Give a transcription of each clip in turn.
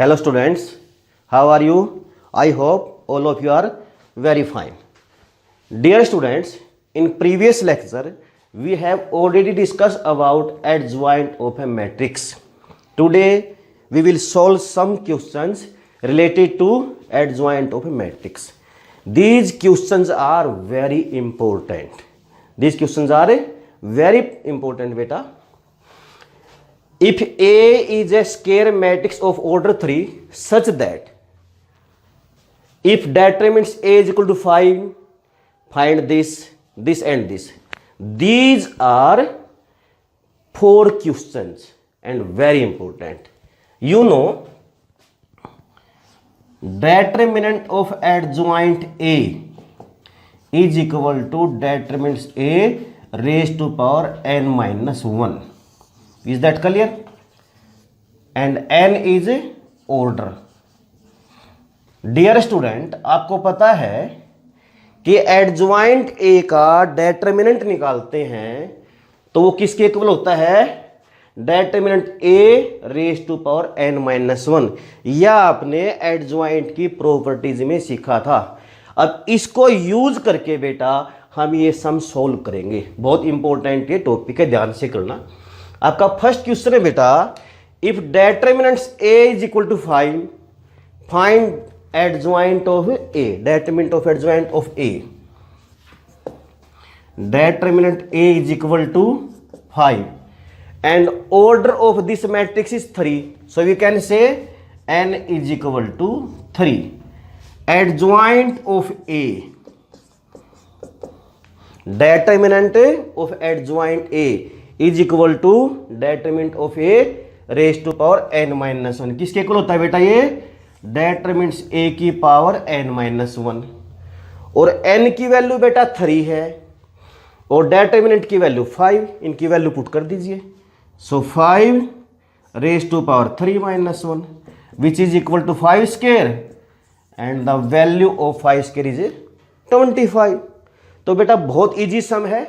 Hello students, how are you? I hope all of you are very fine. Dear students, in previous lecture we have already discussed about adjoint of a matrix. Today we will solve some questions related to adjoint of a matrix. These questions are very important. These questions are very important beta. If A is a square matrix of order 3 such that if determinants A is equal to 5, find this, this and this. These are 4 questions and very important. You know, determinant of adjoint A is equal to determinants A raised to power n minus 1. Is that clear? And n is order. Dear student, आपको पता है कि adjoint ए का determinant निकालते हैं तो वो किसके इक्वल होता है? Determinant a raise to power n minus 1. यह आपने एडजॉइंट की प्रॉपर्टीज में सीखा था. अब इसको यूज करके बेटा हम ये सम सोल्व करेंगे. बहुत इंपॉर्टेंट ये टॉपिक है, ध्यान से करना. आपका फर्स्ट क्वेश्चन है बेटा, if determinants A is equal to 5, find adjoint of A. Determinant of adjoint of A. Determinant A is equal to 5 and order of this matrix is 3. So we can say n is equal to 3. Adjoint of A. Determinant of adjoint A is equal to determinant of A raised to power n minus 1. किसके equal होता है बेटा? ये डेटर्मिनेंट्स ए की power n minus 1 और n की value बेटा 3 है और डेटर्मिनेंट की वैल्यू 5. इनकी वैल्यू पुट कर दीजिए. So 5 raise to power 3 minus 1 which is equal to 5 square and the value of 5 square is 25. तो बेटा बहुत इजी सम है.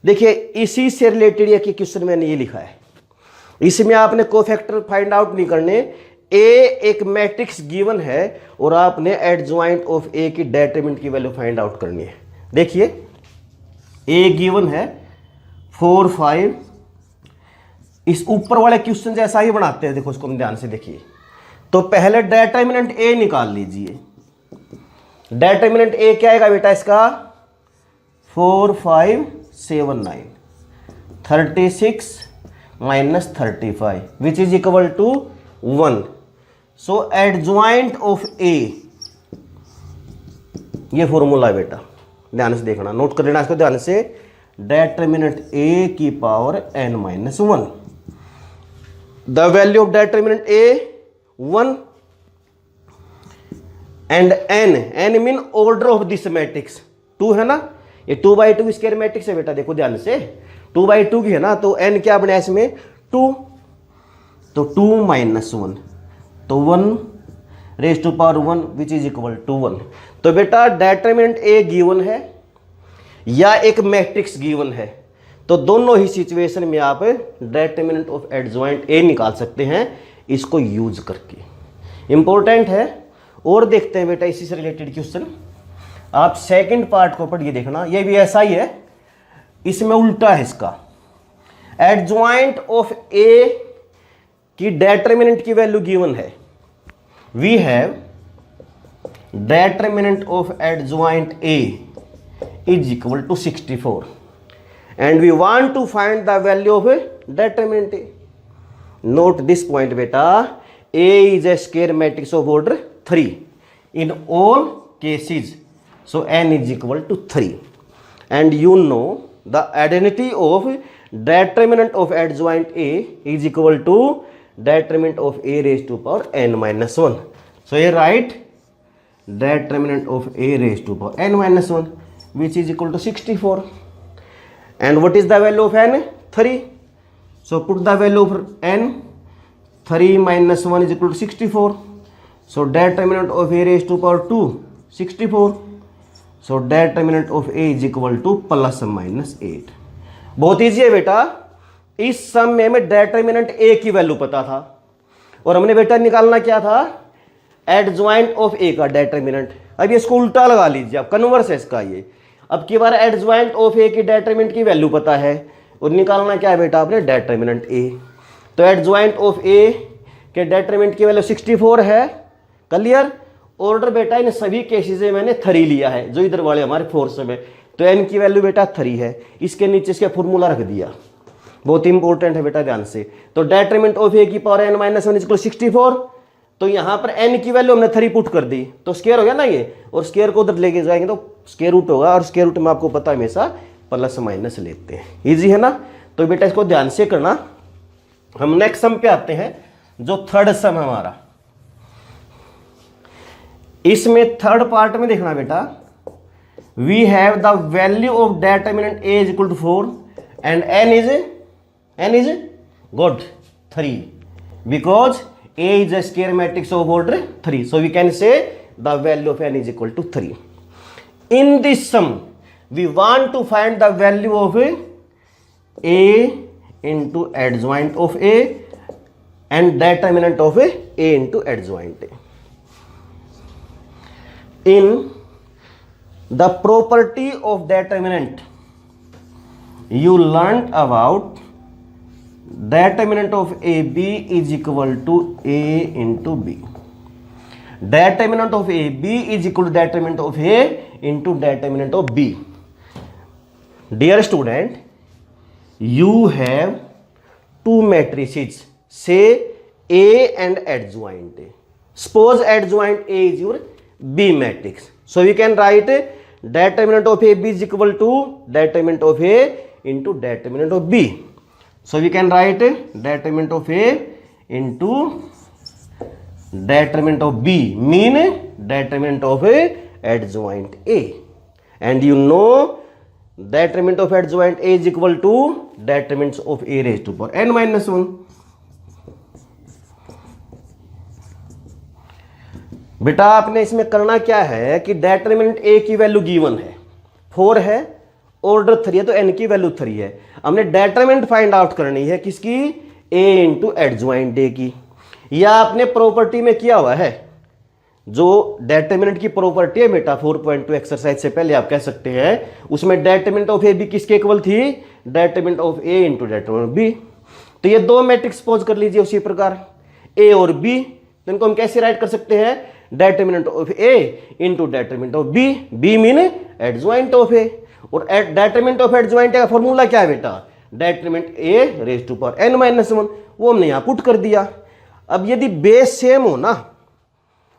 देखिए इसी से रिलेटेड ये क्वेश्चन मैंने ये लिखा है. इसमें आपने कोफैक्टर फाइंड आउट नहीं करने. ए एक मैट्रिक्स गिवन है और आपने एडजॉइंट ऑफ ए की डेटर्मिनेंट की वैल्यू फाइंड आउट करनी है. देखिए ए गिवन है 4, 5. इस ऊपर वाले क्वेश्चन जैसा ही बनाते हैं. देखो इसको हम ध्यान से देखिए. तो पहले डेटर्मिनेंट ए निकाल लीजिए. डेटर्मिनेंट ए क्या आएगा बेटा इसका? 4, 5, 7, 9, 36 minus 35 which is equal to 1. So adjoint of A, ये फॉर्मूला है बेटा, ध्यान से देखना, नोट कर लेना इसको ध्यान से. डेटर्मिनेंट ए की power n minus 1. The value of determinant A 1 and n mean order of this matrix 2 है ना. ये 2/2 स्क्वायर मैट्रिक्स है बेटा. देखो ध्यान से 2/2 की है ना, तो n क्या बना इसमें 2. तो 2 माइनस 1 तो 1 raise to power 1 which is equal to 1. तो बेटा डेटर्मिनेंट ए गिवन है या एक मैट्रिक्स गिवन है, तो दोनों ही सिचुएशन में आप डेटर्मिनेंट ऑफ एडजॉइंट ए निकाल सकते हैं इसको यूज करके. इंपॉर्टेंट है. और देखते हैं बेटा इसी से रिलेटेड क्वेश्चन. आप सेकंड पार्ट को पढ़िए, देखना ये भी ऐसा ही है, इसमें उल्टा है इसका. एडजॉइंट ऑफ ए की डेटर्मिनेंट की वैल्यू गिवन है. We have determinant of adjoint A is equal to 64 and we want to find the value of determinant A. Note this point बेटा, A is a square matrix of order 3 in all cases. So n is equal to 3 and you know the identity of determinant of adjoint A is equal to determinant of A raised to power n minus 1. So here write determinant of A raised to power n minus 1 which is equal to 64. And what is the value of n? 3. So put the value of n. 3 minus 1 is equal to 64. So determinant of A raised to power 2 64. So determinant of A is equal to plus minus 8. बहुत easy है बेटा. इस सम में हमें determinant ए की value पता था और हमने बेटा निकालना क्या था, एडजॉइंट ऑफ ए का डेटरमिनेंट। अब इसको उल्टा लगा लीजिए, आप कन्वर्स है इसका ये। अब की बार एडजॉइंट ऑफ ए की डेटरमिनेंट की वैल्यू पता है और निकालना क्या है बेटा आपने, डेटरमिनेंट ए। तो एडजॉइंट ऑफ ए के डेटरमिनेंट की वैल्यू 64 है, क्लियर। ऑर्डर बेटा इन सभी केसेस में मैंने 3 लिया है, जो इधर वाले हमारे फोर्स में, तो एन की वैल्यू बेटा 3 है। इसके नीचे इसका फॉर्मूला रख दिया, बहुत इंपॉर्टेंट है बेटा, ध्यान से। तो डेटरमिनेंट ऑफ ए की पावर n - 1 इक्वल 64। तो यहां पर n की वैल्यू हमने 3 पुट कर दी, तो स्क्वायर हो गया ना ये, और स्क्वायर को उधर लेके जाएंगे तो स्क्वायर रूट होगा, और स्क्वायर रूट में आपको पता है हमेशा प्लस माइनस लेते हैं, इजी है ना। तो बेटा इसको ध्यान से करना। हम नेक्स्ट सम पे आते हैं, जो थर्ड सम हमारा। इसमें थर्ड पार्ट में देखना बेटा, we have the value of determinant a is equal to 4 and n is good 3 because a is a square matrix of order 3, so we can say the value of n is equal to 3. In this sum we want to find the value of a into adjoint of a and determinant of a into adjoint a. In the property of determinant you learned about determinant of AB is equal to A into B. Determinant of AB is equal to determinant of A into determinant of B. Dear student, you have two matrices, say A and adjoint A. Suppose adjoint A is your B matrix. So we can write determinant of AB is equal to determinant of A into determinant of B. So we can write determinant of A into determinant of B, mean determinant of A adjoint A. And you know determinant of adjoint A is equal to determinants of A raised to power n minus 1. बेटा आपने इसमें करना क्या है कि determinant ए की value given है 4 है, ऑर्डर 3 है, तो n की वैल्यू 3 है। हमने डेटरमिनेंट फाइंड आउट करनी है किसकी, a इंटू एडजॉइंट ए की। या आपने प्रॉपर्टी में किया हुआ है, जो डेटरमिनेंट की प्रॉपर्टी है बेटा 4.2 एक्सरसाइज से पहले आप कह सकते हैं, उसमें डेटरमिनेंट ऑफ ए बी किसके इक्वल थी, determinant of a into determinant of b. तो ये दो मैट्रिक्स सपोज कर लीजिए उसी प्रकार a और b, तो इनको हम कैसे राइट कर सकते हैं, determinant of a into determinant of b, b mean adjoint of a। और डेटरमिनेंट ऑफ एडजॉइंट का फॉर्मूला क्या है बेटा, determinant a raise to power n minus 1, वो हमने यहां पुट कर दिया। अब यदि बेस सेम हो ना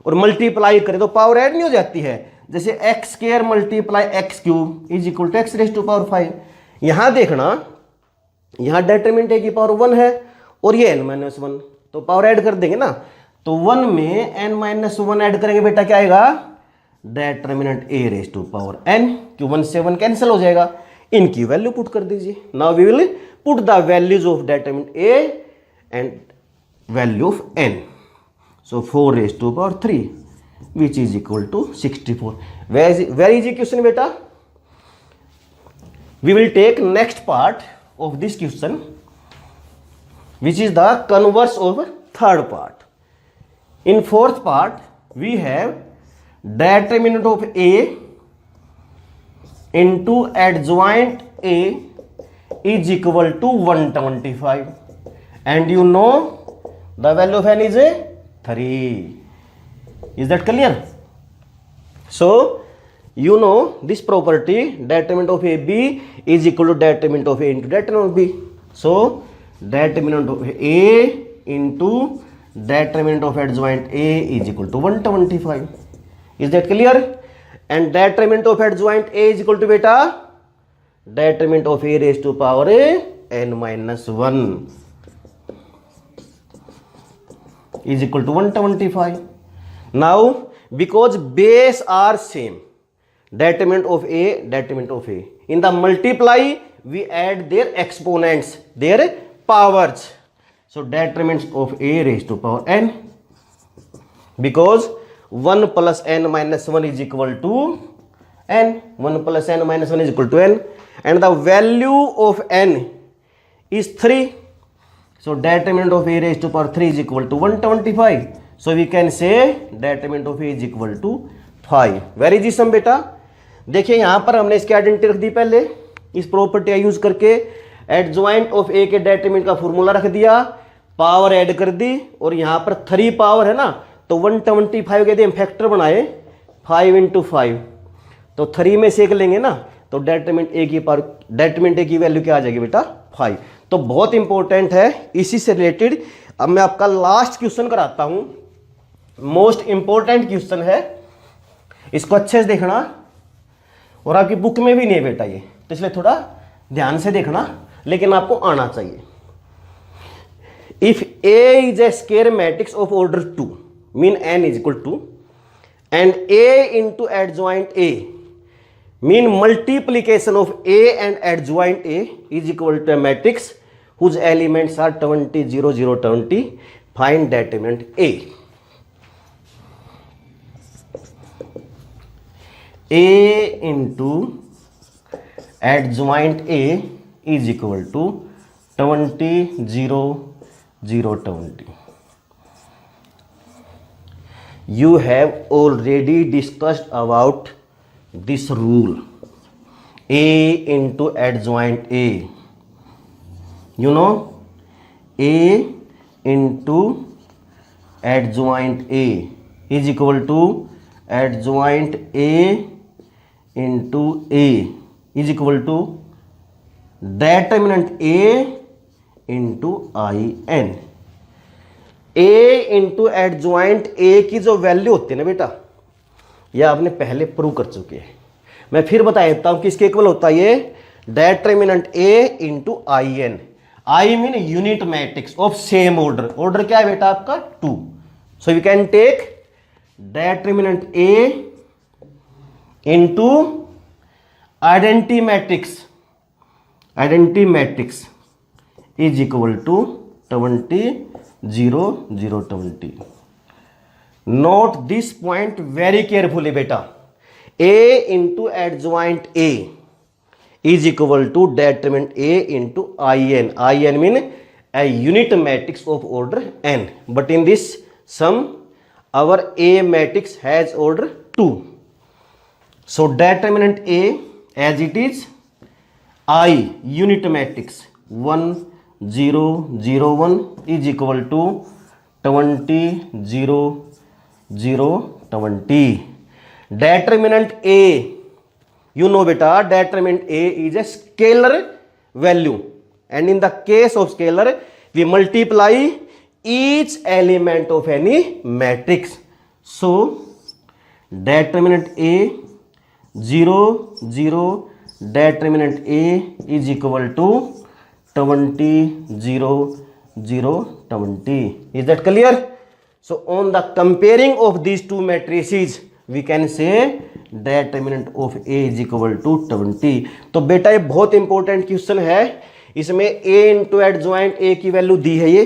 और मल्टीप्लाई करें तो पावर ऐड नहीं हो जाती है, जैसे x square multiply x cube is equal to x raise to power 5। यहां देखना, यहां डेटरमिनेंट a की पावर 1 है और ये n माइनस 1, तो पावर ऐड कर देंगे ना, तो 1 में n माइनस 1 ऐड करेंगे बेटा क्या आएगा, determinant a raise to power n, क्यों 1 से 1 कैंसिल हो जाएगा। इनकी वैल्यू पुट कर दीजिए। Now we will put the values of determinant a and value of n। So 4 raise to power 3 which is equal to 64। Very easy question बेटा। We will take next part of this question which is the converse of third part. In fourth part, we have determinant of A into adjoint A is equal to 125, and you know the value of n is 3. Is that clear? So you know this property, determinant of AB is equal to determinant of A into determinant of B. So determinant of A into determinant of adjoint A is equal to 125. Is that clear? And determinant of adjoint A is equal to beta determinant of A raised to power n minus 1 is equal to 125. Now because base are same, determinant of A, determinant of A, in the multiply we add their exponents, their powers. So determinants of A raised to power n, because 1 plus n minus 1 is equal to n, 1 plus n minus 1 is equal to n, and the value of n is 3, So determinant of a raised to power 3 is equal to 125. So we can say determinant of a is equal to 5. Very जी सम बेटा, देखिए यहाँ पर हमने इसकी identity रख दी पहले इस property use करके, एडजॉइंट ऑफ ए के डेटरमिनेंट का फॉर्मूला रख दिया, पावर ऐड कर दी, और यहाँ पर 3 पावर है ना, तो 125 के हम फैक्टर बनाए 5 × 5, तो 3 में सेक लेंगे ना, तो डेटरमिनेंट ए की पावर, डेटरमिनेंट ए की वैल्यू क्या आ जाएगी बेटा 5। तो बहुत इंपॉर्टेंट है। इसी से रिलेटेड अब मैं आपका लास्ट क्वेश्चन कराता हूं, मोस्ट इंपॉर्टेंट क्वेश्चन है, इसको अच्छे से देखना, और आपकी बुक में भी नहीं है बेटा ये, तो इसलिए थोड़ा ध्यान से देखना, लेकिन आपको आना चाहिए। If a is a square matrix of order 2 mean n is equal to, and a into adjoint a mean multiplication of a and adjoint a is equal to a matrix whose elements are 20 0 0 20, find determinant a. A into adjoint a is equal to 20 0 0 20. You have already discussed about this rule, a into adjoint a. You know, a into adjoint a is equal to adjoint a into a is equal to determinant a into in. a into adjoint a की जो value होती है ना बेटा, यह आपने पहले prove कर चुके हैं। मैं फिर बता देता हूं किसके इक्वल होता है ये, determinant a into in. I mean unit matrix of same order, order क्या है बेटा आपका 2, so we can take determinant a into identity matrix is equal to 20 0 0 20. Note this point very carefully बेटा, a into adjoint a is equal to determinant a into in. In mean a unit matrix of order n, but in this sum our a matrix has order 2. So determinant a as it is I unit matrix 1 0 0 1 is equal to 20 0 0 20. Determinant a, you know beta, determinant a is a scalar value, and in the case of scalar we multiply each element of any matrix. So determinant a 0 0 determinant a is equal to 20 0 0 20. Is that clear? So on the comparing of these two matrices we can say determinant of a is equal to 20. तो बेटा ये बहुत important question है, इसमें a into adjoint a की value दी है ये,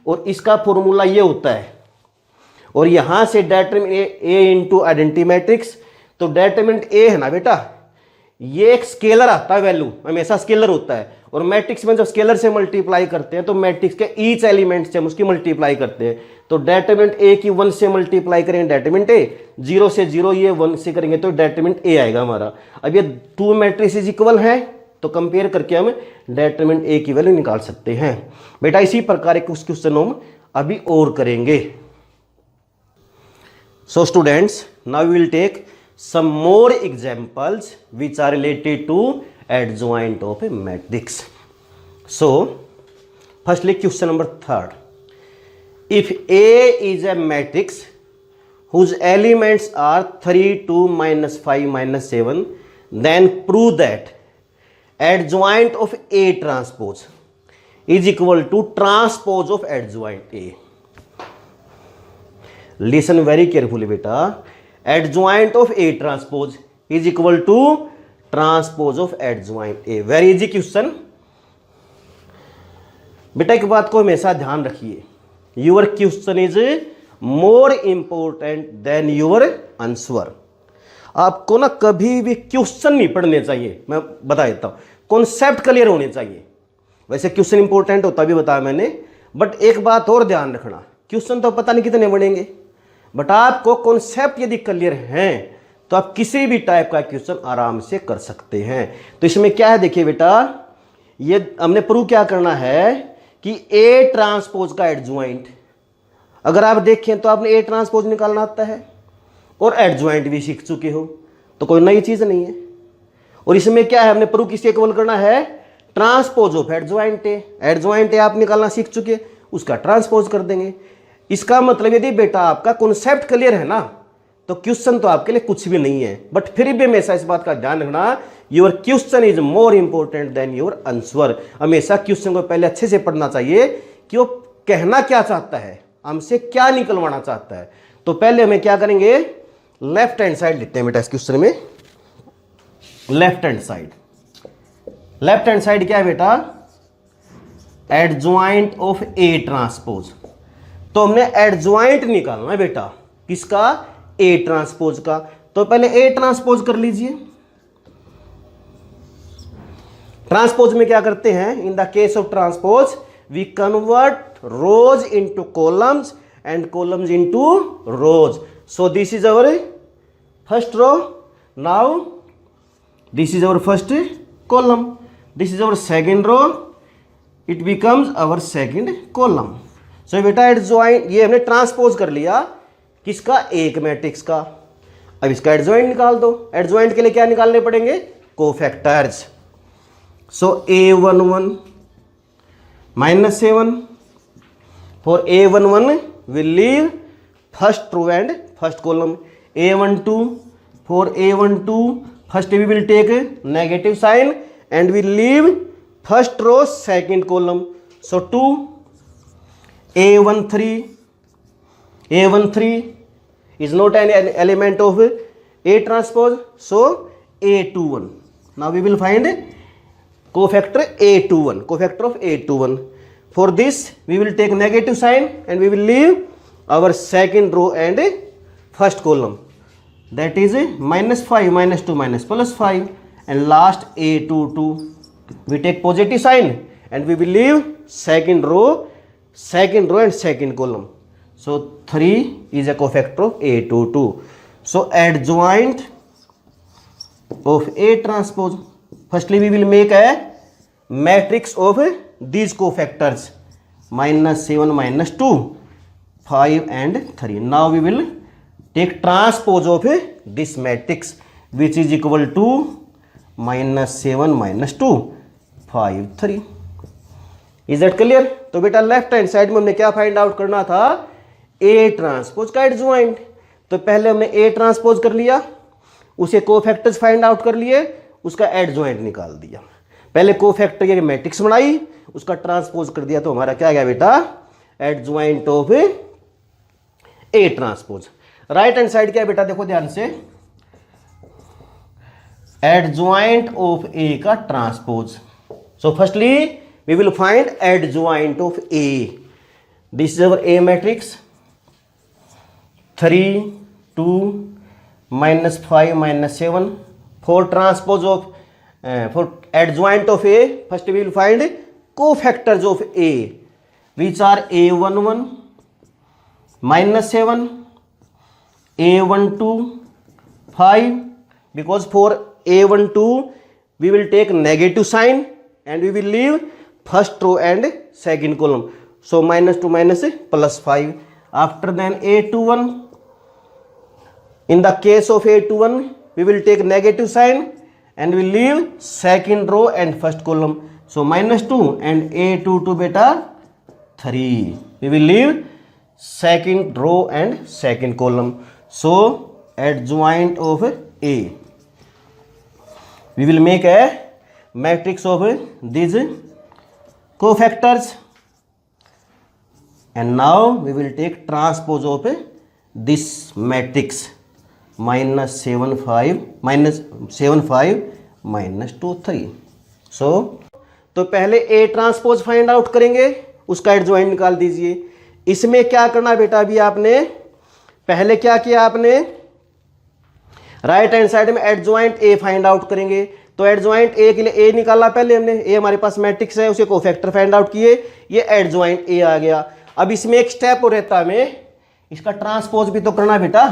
और इसका फॉर्मूला ये होता है, और यहां से determinant a into identity matrix, तो डेटरमिनेंट a है ना बेटा, ये एक स्केलर आता है, वैल्यू हमेशा स्केलर होता है, और मैट्रिक्स में जब स्केलर से मल्टीप्लाई करते हैं तो मैट्रिक्स के ईच एलिमेंट से हम उसकी मल्टीप्लाई करते हैं, तो डेटरमिनेंट a की 1 से मल्टीप्लाई करेंगे डेटरमिनेंट a, 0 से 0 ये 1 से करेंगे तो डेटरमिनेंट a आएगा हमारा। अब ये 2 मैट्रिसेस इक्वल हैं, तो कंपेयर करके हम डेटरमिनेंट a की वैल्यू निकाल सकते हैं बेटा। इसी प्रकार के क्वेश्चन हम अभी और करेंगे। So students, now we will take some more examples which are related to adjoint of a matrix. So firstly question number 3rd, if A is a matrix whose elements are 3 2 minus 5 minus 7, then prove that adjoint of A transpose is equal to transpose of adjoint A. Listen very carefully beta, adjoint of A transpose is equal to transpose of adjoint A. Very easy question बेटा। एक बात को हमेशा ध्यान रखिए, your question is more important than your answer. आपको ना कभी भी क्वेश्चन नहीं पढ़ने चाहिए, मैं बता देता हूं, कॉन्सेप्ट क्लियर होने चाहिए। वैसे क्वेश्चन इंपॉर्टेंट होता भी बताया मैंने, बट एक बात और ध्यान रखना, क्वेश्चन तो पता नहीं कितने बनेंगे, बट आपको कॉन्सेप्ट यदि क्लियर हैं तो आप किसी भी टाइप का क्वेश्चन आराम से कर सकते हैं। तो इसमें क्या है देखिए बेटा, ये हमने प्रूव क्या करना है कि ए ट्रांसपोज का एडज्वाइंट, अगर आप देखें तो आपने ए ट्रांसपोज निकालना आता है और एडज्वाइंट भी सीख चुके हो, तो कोई नई चीज नहीं है। और इसमें क्या है, हमने प्रूव किसके इक्वल करना है, transpose of adjoint A. Adjoint A आप निकालना सीख चुके, उसका ट्रांसपोज कर देंगे। इसका मतलब यदि बेटा आपका कॉन्सेप्ट क्लियर है ना, तो क्वेश्चन तो आपके लिए कुछ भी नहीं है। बट फिर भी हमेशा इस बात का ध्यान रखना, your question is more important than your answer. हमेशा क्वेश्चन को पहले अच्छे से पढ़ना चाहिए कि वो कहना क्या चाहता है, हमसे क्या निकलवाना चाहता है। तो पहले हमें क्या करेंगे, लेफ्ट हैंड साइड लेते हैं बेटा इस क्वेश्चन में। Left hand side, left hand side क्या है बेटा, एडज्वाइंट ऑफ ए ट्रांसपोज। तो हमने एडज्वाइंट निकालना है बेटा किसका, ए ट्रांसपोज का। तो पहले ए ट्रांसपोज कर लीजिए। ट्रांसपोज में क्या करते हैं, in the case of transpose we convert rows into columns and columns into rows. So this is our first row, now this is our first column, this is our second row, it becomes our second column. So बेटा adjoint, ये हमने transpose कर लिया किसका, एक matrix का। अब इसका एडज्वाइंट निकाल दो। एडज्वाइंट के लिए क्या निकालने पड़ेंगे, cofactors. So A11 -7 for A11 will leave first row and first column. A12 for A12 first we will take negative sign and we leave first row second column. So 2 A13 is not an element of A transpose, so A21. Now we will find cofactor A21, cofactor of A21. For this we will take negative sign and we will leave our second row and first column, that is -5 -2 +5, and last A22 we take positive sign and we will leave second row and second column. So 3 is a cofactor of A22. So adjoint of A transpose, firstly we will make a matrix of these cofactors -7 -2 5 and 3. Now we will take transpose of this matrix which is equal to -7 -2 5 3. Is that clear. तो बेटा left hand side में हमने क्या find out करना था, A transpose का adjoint. तो पहले हमने ए ट्रांसपोज कर लिया, उसे कोफैक्टर्स फाइंड आउट कर लिए, उसका एडज्वाइंट निकाल दिया। पहले कोफैक्टर की मैट्रिक्स बनाई, उसका ट्रांसपोज कर दिया, तो हमारा क्या गया बेटा, adjoint of A transpose. Right hand side क्या है बेटा, देखो ध्यान से, एडज्वाइंट ऑफ ए का transpose. So firstly we will find adjoint of A. This is our A matrix, 3 2 -5 -7. For transpose of for adjoint of A, first we will find cofactors of A, which are A11 -7, A12 5, because for A12 we will take negative sign and we will leave first row and second column. So -2 +5. After then A21, in the case of A21 we will take negative sign and we leave second row and first column. So -2 and A22 beta 3. We will leave second row and second column. So adjoint of A, we will make a matrix of these cofactors, and now we will take transpose of this matrix -7 5 -2 3. So तो पहले A transpose find out करेंगे, उसका adjoint निकाल दीजिए। इसमें क्या करना बेटा, अभी आपने पहले क्या किया, आपने राइट हैंड साइड में एडज्वाइंट ए फाइंड आउट करेंगे, तो एडजॉइंट ए के लिए ए निकाला पहले हमने, ए हमारे पास मैट्रिक्स है, उसे कोफैक्टर फाइंड आउट किए, ये एडजॉइंट ए आ गया। अब इसमें एक स्टेप और रहता है हमें इसका ट्रांसपोज भी तो करना बेटा।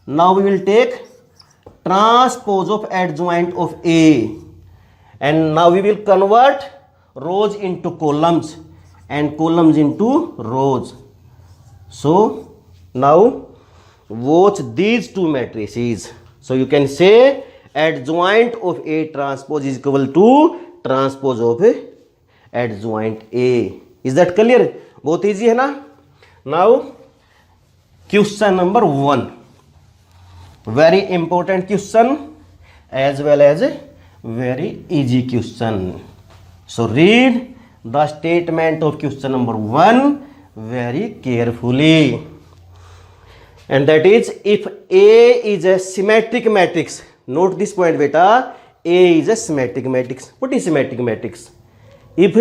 Now we will take transpose of adjoint of a and now we will convert rows into columns and columns into rows. So now watch these two matrices. So you can say adjoint of A transpose is equal to transpose of adjoint A. Is that clear? बहुत easy है ना? Now question number 1. Very important question as well as very easy question. So read the statement of question number 1 very carefully, and that is if A is a symmetric matrix. Note this point beta, A is a symmetric matrix. What is symmetric matrix? If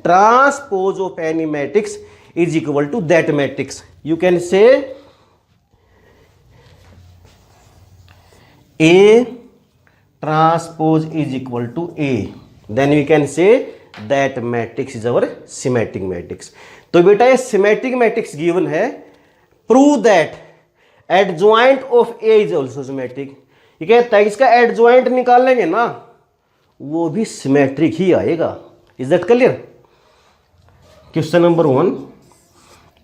transpose of any matrix is equal to that matrix, you can say A transpose is equal to A, then we can say that matrix is our symmetric matrix. तो बेटा ये symmetric matrix given है, prove that adjoint of A is also symmetric. ये कहता है इसका adjoint निकाल लेंगे ना वो भी symmetric ही आएगा. Is that clear? Question number 1,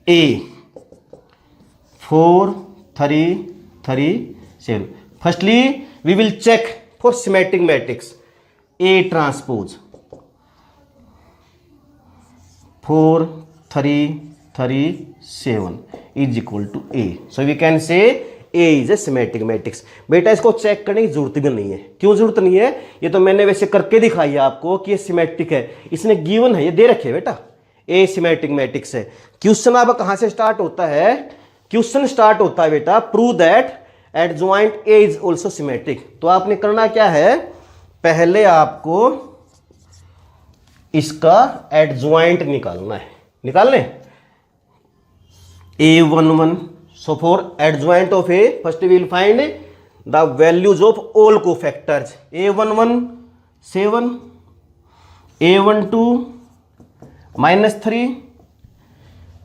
A 4 3 3 7. Firstly we will check for symmetric matrix A transpose 4 3 3 7 is equal to A. So we can say A is a symmetric matrix. बेटा इसको चेक करने की जरूरत भी नहीं है। क्यों जरूरत नहीं है? ये तो मैंने वैसे करके दिखाई है आपको कि ये सिमेट्रिक है, इसने गिवन है, ये दे रखे बेटा A सिमेट्रिक मैट्रिक्स है। क्वेश्चन अब कहां से स्टार्ट होता है? क्वेश्चन स्टार्ट होता है बेटा prove that adjoint A is also symmetric. तो आपने करना क्या है, पहले आपको इसका एडजॉइंट निकालना है। निकाल लें A11. So for adjoint of A, first we will find the values of all cofactors. A11 7, A12 -3.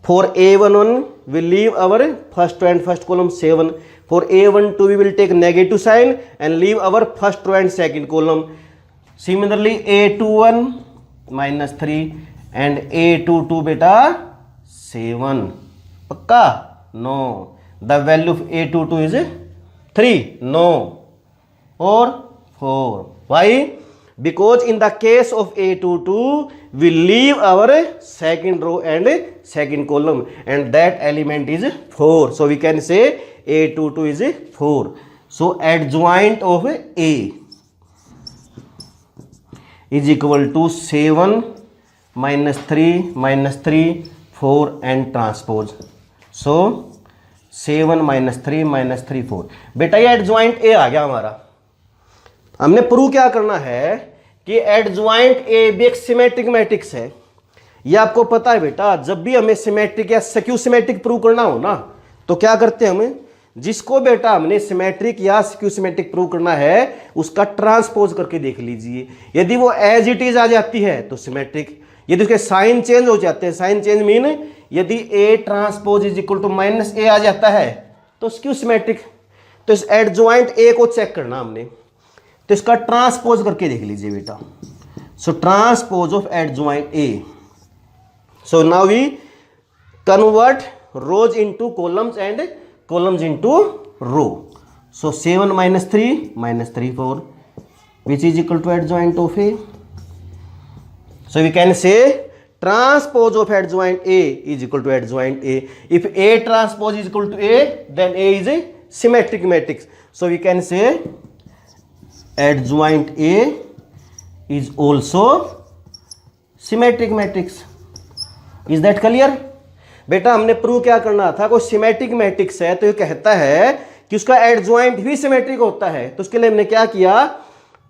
For A11 we leave our first row and first column 7. For A12 we will take negative sign and leave our first row and second column. Similarly A21 -3 and A22 बेटा 7. पक्का? No. The value of A22 is 3. No. Or 4. Why? Because in the case of A22 we leave our second row and second column and that element is 4. So we can say A22 is 4. So adjoint of A is equal to 7 -3 -3 4 and transpose. So 7 -3 -3 4. बेटा ये adjoint A आ गया हमारा। हमने prove क्या करना है कि adjoint ए भी एक सिमेट्रिक मैट्रिक्स है। ये आपको पता है बेटा, जब भी हमें सिमेट्रिक या स्क्यू सिमेट्रिक प्रूव करना हो ना तो क्या करते हैं हमें, जिसको बेटा हमने सिमेट्रिक या स्क्यू सिमेट्रिक प्रूव करना है उसका ट्रांसपोज करके देख लीजिए। यदि वो एज इट इज आ जाती है तो सिमेट्रिक, यदि उसके साइन चेंज हो जाते हैं, साइन चेंज मीन यदि A transpose is equal to -A आ जाता है तो स्क्यू सिमेट्रिक। तो इस एडजॉइंट A को चेक करना हमने, तो इसका ट्रांसपोज करके देख लीजिए बेटा। So transpose of adjoint A. So now we convert rows into columns and columns into row. So 7 -3 -3 4 which is equal to adjoint of A. So we can say transpose of adjoint A is equal to adjoint A. If A transpose is equal to A, then A is a symmetric matrix. So we can say adjoint A is also symmetric matrix. Is that clear? बेटा हमने prove क्या करना था, कोई symmetric matrix है तो ये कहता है कि उसका एडजॉइंट भी सिमेट्रिक होता है। तो उसके लिए हमने क्या किया,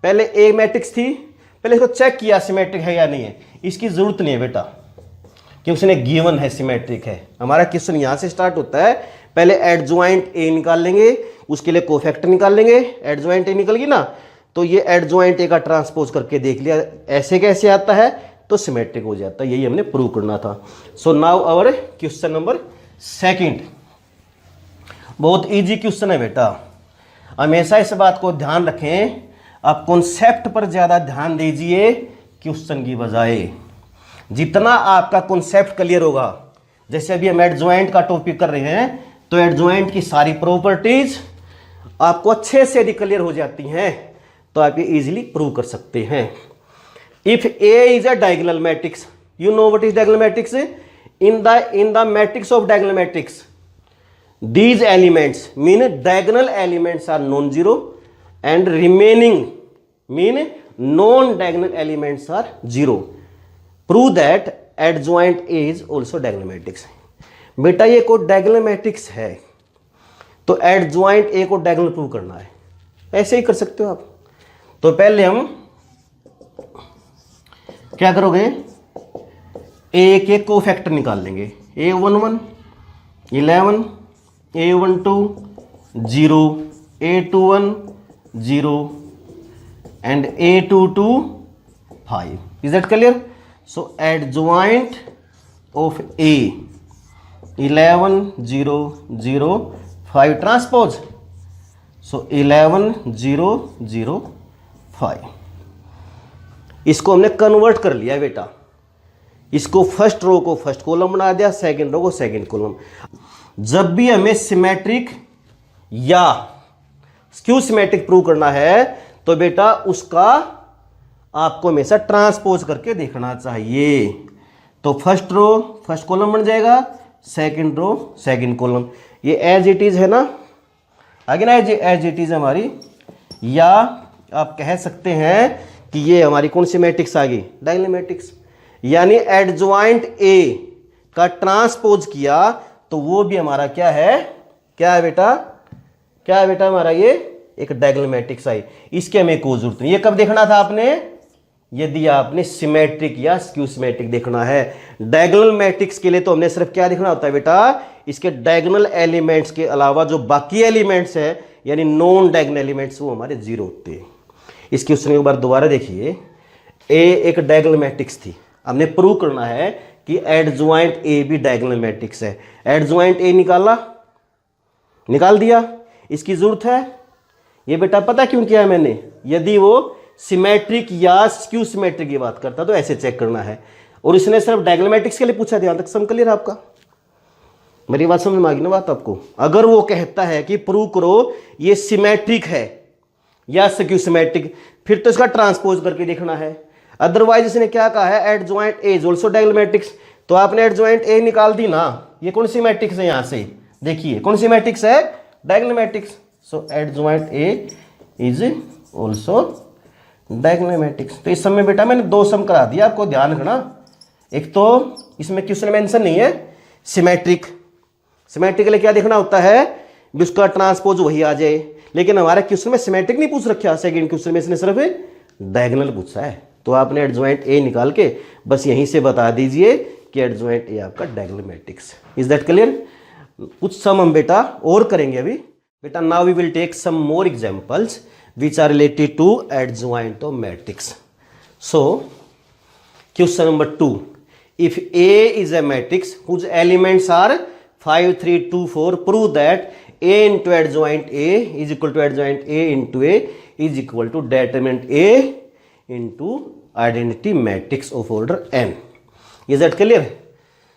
पहले ए मैट्रिक्स थी, पहले इसको चेक किया सिमेट्रिक है या नहीं है। इसकी जरूरत नहीं है बेटा कि उसने गिवन है सिमेट्रिक है। हमारा क्वेश्चन यहां से स्टार्ट होता है, पहले एडजॉइंट ए निकाल लेंगे, उसके लिए कोफैक्टर निकाल लेंगे। एडजॉइंट ए निकल गई ना, तो ये एडजॉइंट ए का ट्रांसपोज करके देख लिया, ऐसे कैसे आता है तो सिमेट्रिक हो जाता है, यही हमने प्रूव करना था। So now our question number second, बहुत इजी क्वेश्चन है बेटा, हमेशा इस बात को ध्यान रखें, आप कॉन्सेप्ट पर ज़्यादा ध्यान दीजिए क्वेश्चन की बजाय। जितना आपका कॉन्सेप्ट क्लियर होगा, जैसे अभी हम एडजॉइंट का टॉपिक कर रहे हैं, तो एडजॉइंट की सारी प्रॉपर्टीज आपको अच्छे से यदि क्लियर हो जाती हैं तो आप ये इजीली प्रूव कर सकते हैं। If a is a diagonal matrix, you know what is diagonal matrix, in the matrix of diagonal matrix these elements mean diagonal elements are non-zero and remaining mean non-diagonal elements are zero. Prove that adjoint A is also diagonal matrix. बेटा ये कोई diagonal matrix है तो adjoint A को diagonal prove करना है, ऐसे ही कर सकते हो आप। तो पहले हम क्या करोगे, A के कोफैक्टर निकाल लेंगे, A11 11, A12 0, A21 0 and A22 5. Is that clear? So adjoint of A 11 0 0 5 transpose. So 11 0 0 5. इसको हमने कन्वर्ट कर लिया बेटा, इसको फर्स्ट रो को फर्स्ट कॉलम बना दिया, सेकंड रो को सेकंड कॉलम। जब भी हमें सिमेट्रिक या स्क्यू सिमेट्रिक प्रूव करना है तो बेटा उसका आपको हमेशा ट्रांसपोज करके देखना चाहिए। तो फर्स्ट रो फर्स्ट कॉलम बन जाएगा, सेकंड रो सेकंड कॉलम, ये एज इट इज है ना, आगे ना एज इट इज हमारी, या आप कह सकते हैं कि ये हमारी कौन सी मैट्रिक्स आ गई, डायगोनल मैट्रिक्स। यानी एडजॉइंट ए का ट्रांसपोज किया तो वो भी हमारा क्या है, क्या है बेटा, क्या है बेटा हमारा, ये एक डायगोनल मैट्रिक्स आई। इसके हमें कोई जरूरत नहीं, ये कब देखना था आपने, यदि आपने सिमेट्रिक या स्क्यू सिमेट्रिक देखना है। डायगोनल मैट्रिक्स के लिए तो हमने सिर्फ क्या देखना होता है बेटा, इसके डायगोनल एलिमेंट्स के अलावा जो बाकी एलिमेंट्स है यानी नॉन डायगोनल एलिमेंट्स वो हमारे जीरो होते हैं। इस क्वेश्चन को एक बार दोबारा देखिए, ए एक डायगोनल मैट्रिक्स थी, हमने प्रूव करना है कि एडजॉइंट ए भी डायगोनल मैट्रिक्स है। एडजॉइंट ए निकाला, निकाल दिया, इसकी जरूरत है, ये बेटा पता क्यों किया है मैंने, यदि वो सिमेट्रिक या स्क्यू सिमेट्रिक की बात करता तो ऐसे चेक करना है, और इसने सिर्फ डायगोनल मैट्रिक्स के लिए पूछा, ध्यान तक सम क्लियर आपका, मेरी बात समझ में आ गई ना बात आपको। अगर वो कहता है कि प्रूव करो ये सिमेट्रिक है या स्क्यू सिमेट्रिक, फिर तो इसका ट्रांसपोज करके देखना है। अदरवाइज इसने क्या कहा है, adjoint A is also diagonal matrix, तो आपने एडजॉइंट ए निकाल दी ना, ये कौन सी मैट्रिक्स है, यहां से देखिए कौन सी मैट्रिक्स है, diagonal matrix. So adjoint A is also diagonal matrix. तो इस समय बेटा मैंने दो सम करा दिया, आपको ध्यान रखना, एक तो इसमें क्वेश्चन मेंशन नहीं है सिमेट्रिक, सिमेट्रिक के लिए क्या देखना होता है, उसका ट्रांसपोज वही आ जाए, लेकिन हमारे क्वेश्चन में सिमेट्रिक नहीं पूछ रखा, सेकंड क्वेश्चन में इसने सिर्फ डायगोनल पूछा है। तो आपने एडजॉइंट ए निकाल के बस यहीं से बता दीजिए कि एडजॉइंट ए आपका diagonal matrix. Is that clear? कुछ सम हम बेटा और करेंगे अभी बेटा। Now we will take some more examples which are related to adjoint of matrix. So question number 2, if A is a matrix whose elements are 5 3 2 4, prove that A into adjoint A is equal to adjoint A into A is equal to determinant A into identity matrix of order n. Is that clear?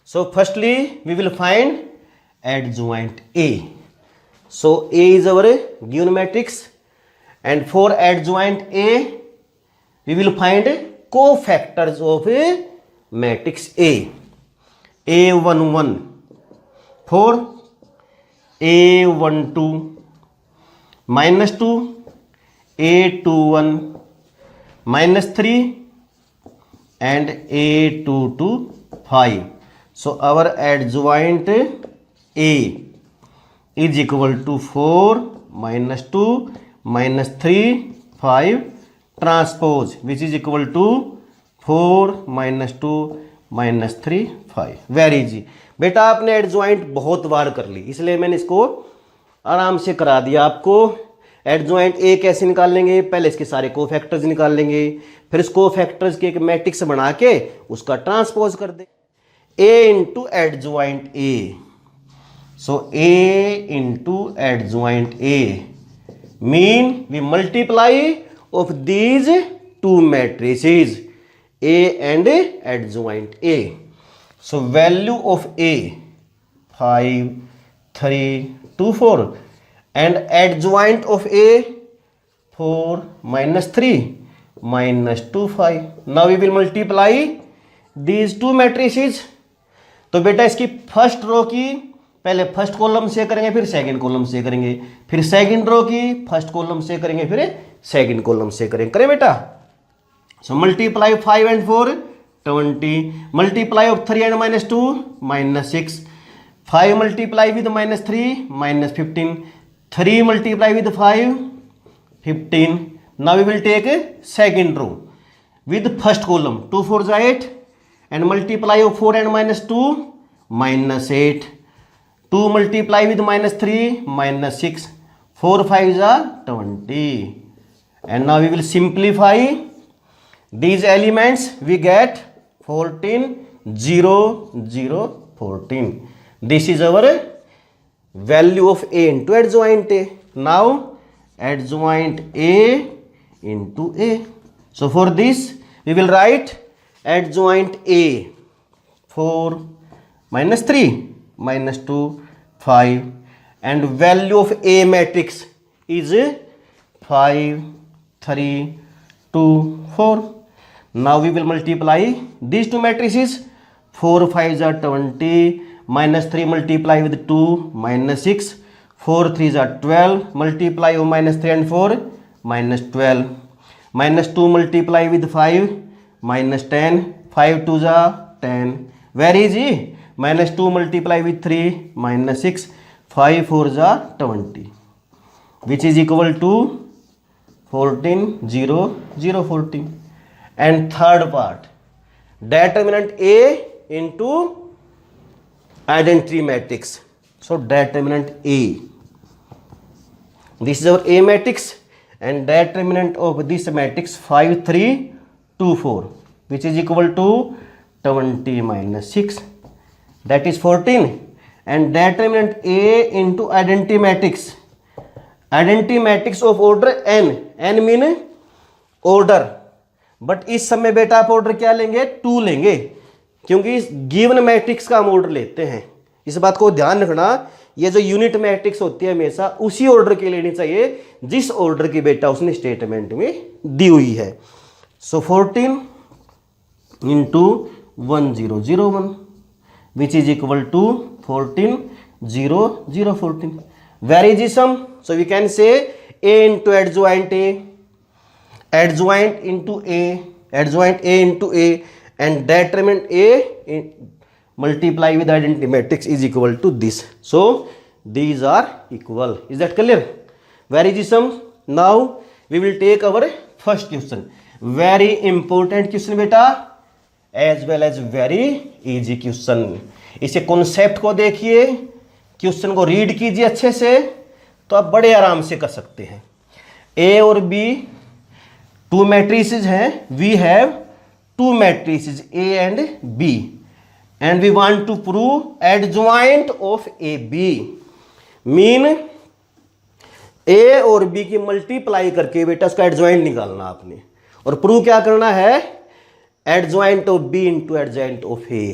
So firstly we will find adjoint A. So A is our given matrix, and for adjoint A we will find cofactors of a matrix A. A11 4, A12 -2, A21 -3 and A22 5. So our adjoint A is equal to 4 -2 -3 5 transpose, which is equal to 4 -2 -3 5. Very easy बेटा, आपने adjoint बहुत बार कर ली इसलिए मैंने इसको आराम से करा दिया आपको। एडजॉइंट ए कैसे निकाल लेंगे, पहले इसके सारे कोफैक्टर्स निकाल लेंगे, फिर इस कोफैक्टर्स के एक मैट्रिक्स बना के उसका ट्रांसपोज कर दे, A into adjoint A. So A into adjoint A mean we multiply of these two matrices A and adjoint A. So value of A 5, 3, 2, 4 and adjoint of A 4 minus 3 minus 2, 5. Now we will multiply these two matrices. तो बेटा इसकी first row की पहले first column से करेंगे, फिर second column से करेंगे, फिर सेकंड रो की फर्स्ट कॉलम से करेंगे, फिर सेकंड कॉलम से करेंगे. करें बेटा. So multiply 5 and 4 20, multiply of 3 and minus 2 minus 6, 5 multiply with minus 3 minus 15, 3 multiply with 5 15. Now we will take a second row with first column 2 4 is 8 and multiply of 4 and minus 2 minus 8, 2 multiply with minus 3 minus 6, 4 5 is 20. And now we will simplify these elements. We get 14 0 0 14. This is our value of A into adjoint A. Now adjoint A into A. So for this we will write adjoint A 4 minus 3 minus 2 5 and value of A matrix is 5 3 2 4. Now we will multiply these two matrices. 4 5 are 20 minus 3 multiply with 2 minus 6, 4 3 are 12 multiply of minus 3 and 4 minus 12, minus 2 multiply with 5 minus 10, 5 2 are 10. Where is E? Minus 2 multiply with 3 minus 6, 5 4 are 20, which is equal to 14 0 0 14. And third part, determinant A into identity matrix. So determinant A, this is our A matrix and determinant of this matrix 5 3 2 4 which is equal to 20 minus 6, that is 14. And determinant A into identity matrix, identity matrix of order n, n mean order, but इस समय बेटा आप order क्या लेंगे, 2 लेंगे, क्योंकि इस given matrix का हम ऑर्डर लेते हैं. इस बात को ध्यान रखना, ये जो यूनिट मैट्रिक्स होती है हमेशा उसी ऑर्डर की लेनी चाहिए जिस ऑर्डर की बेटा उसने स्टेटमेंट में दी हुई है. So 14 into 1001 which is equal to 14 0 0 14. Where is the sum? So we can say A into adjoint A, adjoint into A, adjoint A into A and determinant A multiply with identity matrix is equal to this. So these are equal. Is that clear? Where is the sum? Now we will take our first question. Very important question बेटा, as well as very easy question. इसे concept को देखिए, question को read कीजिए अच्छे से, तो आप बड़े आराम से कर सकते हैं. A और B टू मैट्रिसेस हैं. We have two matrices A and B and we want to prove adjoint of A B. Mean A और B की मल्टीप्लाई करके बेटा उसका एडजॉइंट निकालना आपने, और प्रूव क्या करना है, adjoint of B into adjoint of A.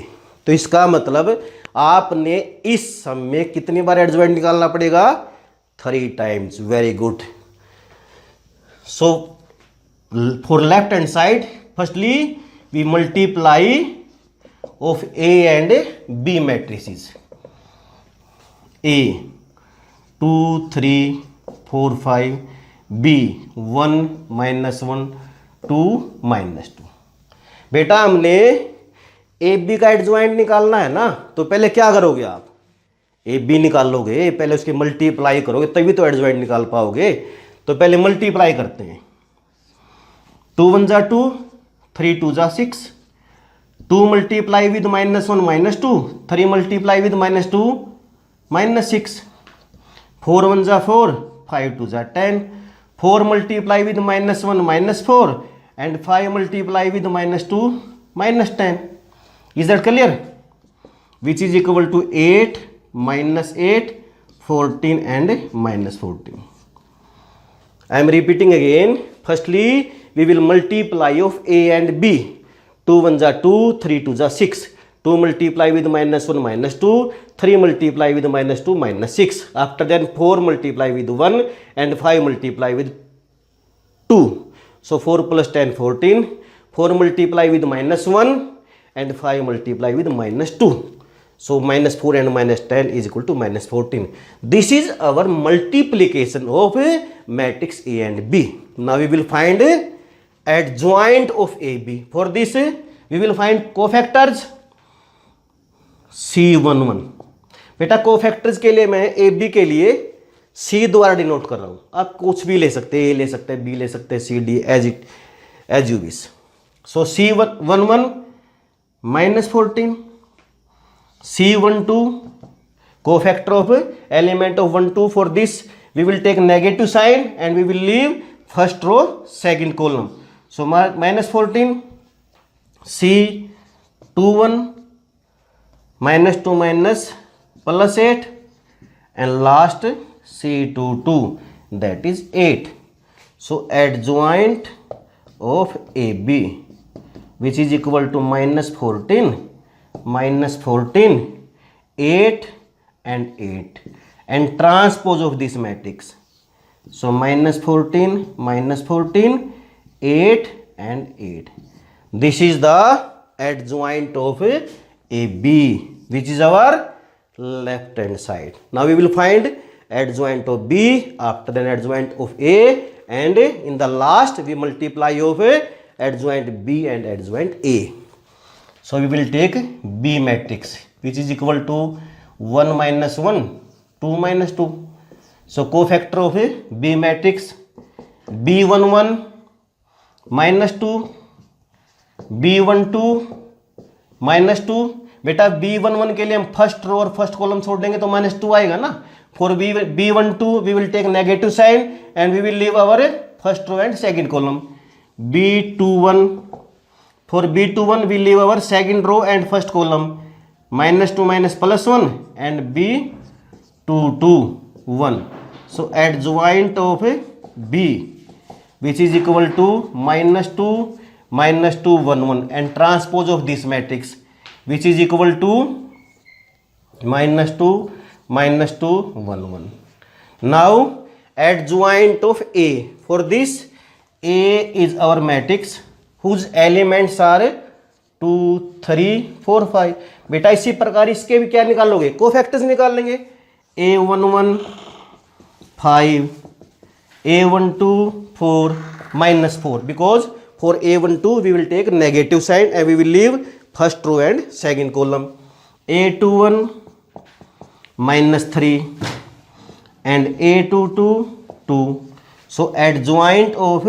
तो इसका मतलब आपने इस सम में कितनी बार एडजॉइंट निकालना पड़ेगा, 3 times. Very good. So for left hand side, firstly we multiply of A and B matrices. A 2 3 4 5, B 1 minus 1 2 minus 2. बेटा हमने ए बी का एडजॉइंट निकालना है ना, तो पहले क्या करोगे आप, ए बी निकालोगे, पहले उसके मल्टीप्लाई करोगे तभी तो एडजॉइंट निकाल पाओगे. तो पहले मल्टीप्लाई करते हैं. 2 1 जा 2, 3 2 जा 6, 2 multiply with minus 1 minus 2, 3 multiply with minus 2 minus 6, 4 1 जा 4, 5 2 जा 10, 4 multiply with minus 1 minus 4 and 5 multiply with minus 2 minus 10. Is that clear? Which is equal to 8 minus 8, 14 and minus 14. I am repeating again. Firstly, we will multiply of A and B. 2 1 जा 2, 3 2 जा 6. 2 multiply with minus 1 minus 2, 3 multiply with minus 2 minus 6. After that 4 multiply with 1 and 5 multiply with 2. So 4 plus 10 14. 4 multiply with minus 1 and 5 multiply with minus 2. So minus 4 and minus 10 is equal to minus 14. This is our multiplication of matrix A and B. Now we will find adjoint of AB. For this we will find cofactors C11. बेटा cofactors के लिए मैं A B के लिए सी द्वारा denote कर रहा हूं. आप कुछ भी ले सकते हैं, ए ले सकते हैं, बी ले सकते हैं, C D as you wish. So C11 minus 14, C12 cofactor of element of 1 2. For this we will take negative sign and we will leave first row second column. So minus 14 C21 minus 2 minus plus 8 and last C22, that is 8. So adjoint of AB, which is equal to minus 14, 8 and 8, and transpose of this matrix. So minus 14, 8 and 8. This is the adjoint of AB, which is our left hand side. Now we will find adjoint of B, after then adjoint of A, and in the last we multiply of adjoint B and adjoint A. So we will take B matrix, which is equal to 1 minus 1, 2 minus 2. So cofactor of B matrix B11 minus 2, B12 minus 2. बेटा B11 के लिए हम first row और first column छोड़ देंगे तो minus 2 आएगा ना. For B12 we will take negative sign and we will leave our first row and second column. B21, for B21 we leave our second row and first column. Minus 2 minus plus 1 and B22 1. So adjoint of B, which is equal to minus 2 minus 2 1 1, and transpose of this matrix, which is equal to minus 2 minus 2 1 1. Now adjoint of A. For this A is our matrix whose elements are 2 3 4 5. बेटा इसी प्रकार इसके भी क्या निकालोगे, cofactors निकाल लेंगे. A11 5, A12 4 minus 4, because for A12 we will take negative sign and we will leave first row and second column. A21 minus 3 and A22 2. So adjoint of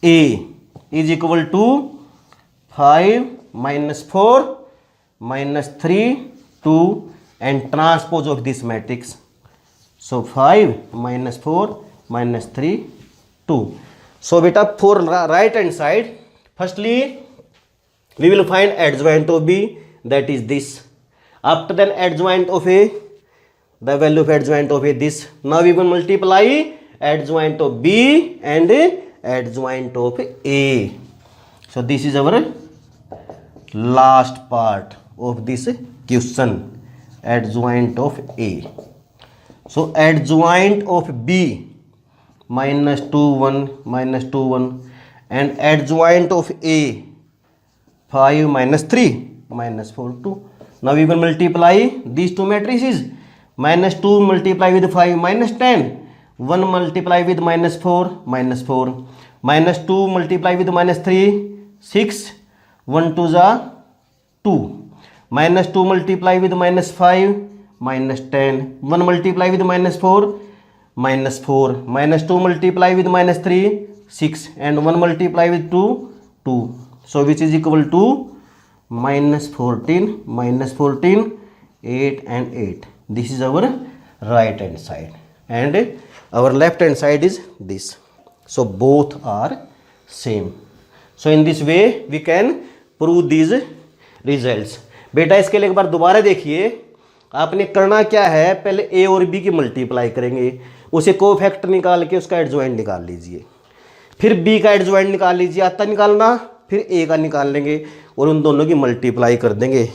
A is equal to 5 minus 4 minus 3 2 and transpose of this matrix. So 5 minus 4 minus 3 2. So beta for right hand side, firstly we will find adjoint of B, that is this. After then adjoint of A, the value of adjoint of A this. Now we will multiply adjoint of B and adjoint of A. So this is our last part of this question, adjoint of A. So adjoint of B minus 2 1 minus 2 1, and adjoint of A 5 minus 3 minus 4 2. Now we will multiply these two matrices. Minus 2 multiply with 5 minus 10. 1 multiply with minus 4 minus 4. Minus 2 multiply with minus 3 6. 1 2 za 2. Minus 2 multiply with minus 5 minus 10. 1 multiply with minus 4 minus 4. Minus 2 multiply with minus 3 6, and 1 multiply with 2 2. So which is equal to minus 14 minus 14 8 and 8. This is our right hand side, and our left hand side is this. So both are same. So in this way we can prove these results. बेटा इसके लिए एक बार दोबारा देखिए, आपने करना क्या है, पहले ए और बी की मल्टीप्लाई करेंगे, उसे कोफैक्टर निकाल के उसका एडजॉइंट निकाल लीजिए, फिर बी का एडजॉइंट निकाल लीजिए, आता निकालना, फिर ए का निकाल लेंगे और उन दोनों की मल्टीप्लाई कर देंगे।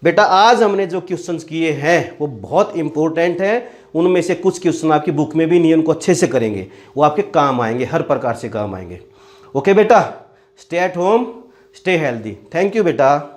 बेटा आज हमने जो क्वेश्चंस किए हैं वो बहुत इंपॉर्टेंट हैं, उनमें से कुछ क्वेश्चन आपकी बुक में भी नहीं है, उनको अच्छे से करेंगे, वो आपके काम आएंगे, हर प्रकार से काम आएंगे। ओके बेटा, stay at home, stay healthy. Thank you बेटा।